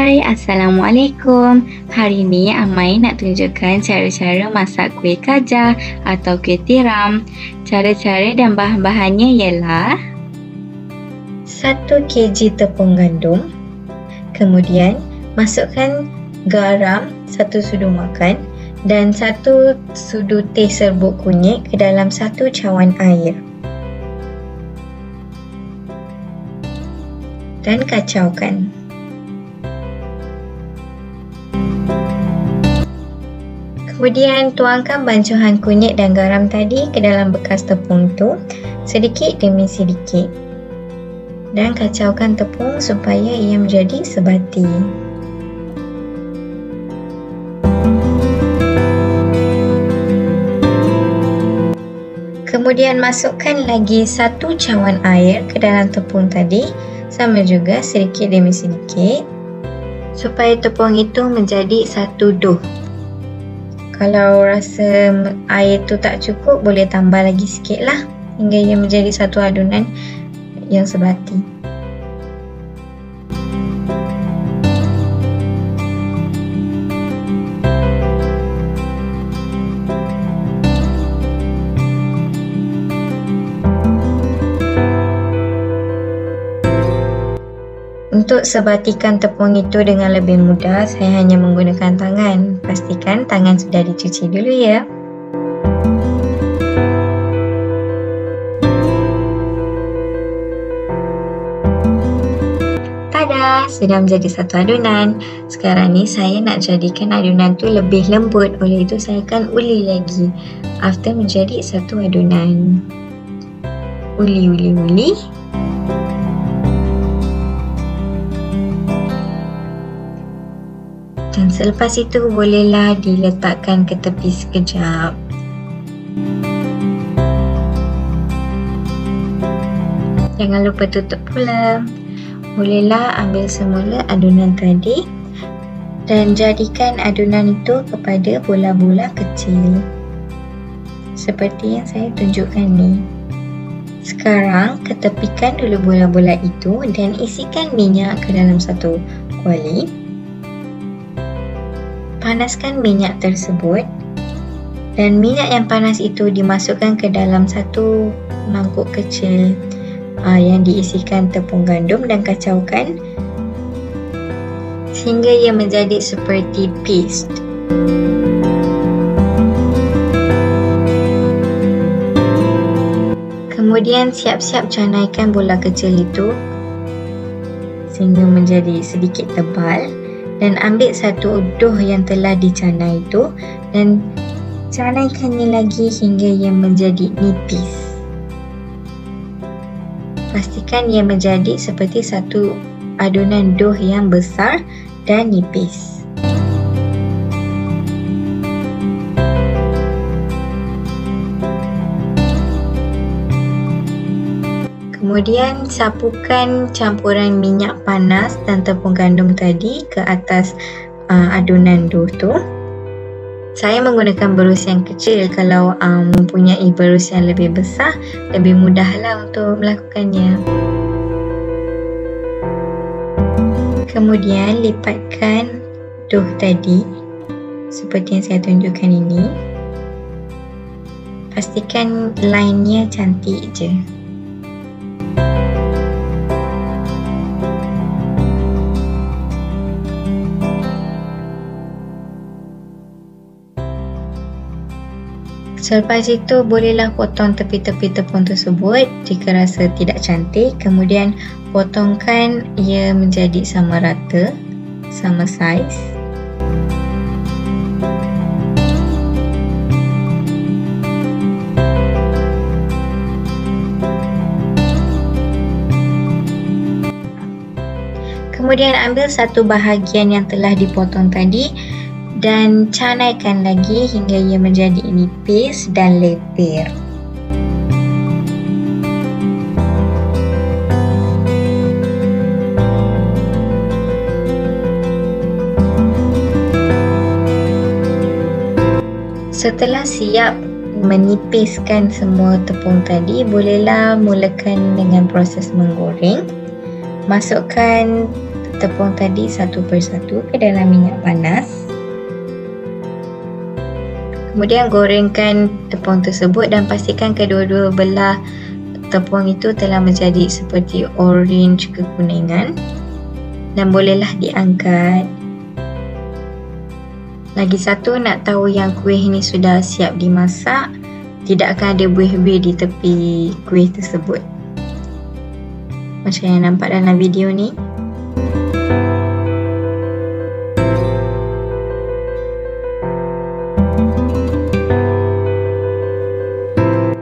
Hai, Assalamualaikum. Hari ni Amai nak tunjukkan cara-cara masak kuih kajar atau kuih tiram. Cara-cara dan bahan-bahannya ialah 1 kg tepung gandum. Kemudian masukkan garam 1 sudu makan dan 1 sudu teh serbuk kunyit ke dalam 1 cawan air. Dan kacaukan. Kemudian tuangkan bancuhan kunyit dan garam tadi ke dalam bekas tepung itu sedikit demi sedikit. Dan kacaukan tepung supaya ia menjadi sebati. Kemudian masukkan lagi 1 cawan air ke dalam tepung tadi, sama juga sedikit demi sedikit supaya tepung itu menjadi satu dough. Kalau rasa air tu tak cukup, boleh tambah lagi sikit lah hingga ia menjadi satu adunan yang sebati. Untuk sebatikan tepung itu dengan lebih mudah, saya hanya menggunakan tangan. Pastikan tangan sudah dicuci dulu ya. Tada! Sudah menjadi satu adunan. Sekarang ni saya nak jadikan adunan tu lebih lembut. Oleh itu saya akan uli lagi after menjadi satu adunan. Uli. Dan selepas itu bolehlah diletakkan ke tepi sekejap. Jangan lupa tutup pula. Bolehlah ambil semula adunan tadi dan jadikan adunan itu kepada bola-bola kecil. Seperti yang saya tunjukkan ni. Sekarang ketepikan dulu bola-bola itu dan isikan minyak ke dalam satu kuali. Panaskan minyak tersebut dan minyak yang panas itu dimasukkan ke dalam satu mangkuk kecil yang diisikan tepung gandum dan kacaukan sehingga ia menjadi seperti paste. Kemudian siap-siap canaikan bola kecil itu sehingga menjadi sedikit tebal. Dan ambil satu dough yang telah dicanai itu dan canaikannya lagi hingga ia menjadi nipis. Pastikan ia menjadi seperti satu adunan dough yang besar dan nipis. Kemudian sapukan campuran minyak panas dan tepung gandum tadi ke atas adunan dough tu. Saya menggunakan berus yang kecil. Kalau mempunyai berus yang lebih besar, lebih mudahlah untuk melakukannya. Kemudian lipatkan dough tadi seperti yang saya tunjukkan ini. Pastikan line-nya cantik je. Selepas itu bolehlah potong tepi-tepi tepung tersebut jika rasa tidak cantik. Kemudian potongkan ia menjadi sama rata, sama saiz. Kemudian ambil satu bahagian yang telah dipotong tadi dan canaikan lagi hingga ia menjadi nipis dan lepir. Setelah siap menipiskan semua tepung tadi, bolehlah mulakan dengan proses menggoreng. Masukkan tepung tadi satu persatu ke dalam minyak panas. Kemudian gorengkan tepung tersebut dan pastikan kedua-dua belah tepung itu telah menjadi seperti orange kekuningan dan bolehlah diangkat. Lagi satu, nak tahu yang kuih ini sudah siap dimasak, tidak akan ada buih-buih di tepi kuih tersebut. Macam yang nampak dalam video ni.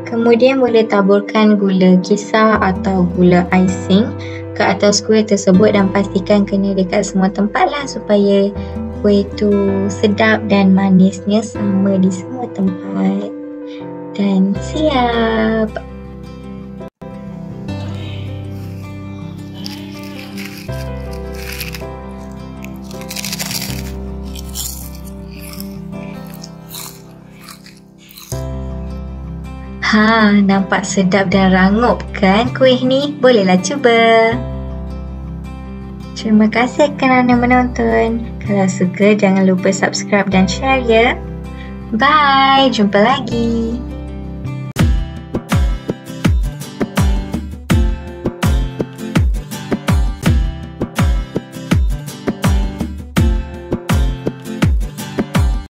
Kemudian boleh taburkan gula kisar atau gula icing ke atas kuih tersebut dan pastikan kena dekat semua tempat lah supaya kuih tu sedap dan manisnya sama di semua tempat. Dan siap! Nampak sedap dan rangup kan kuih ni? Bolehlah cuba. Terima kasih kerana menonton. Kalau suka, jangan lupa subscribe dan share ya. Bye, jumpa lagi.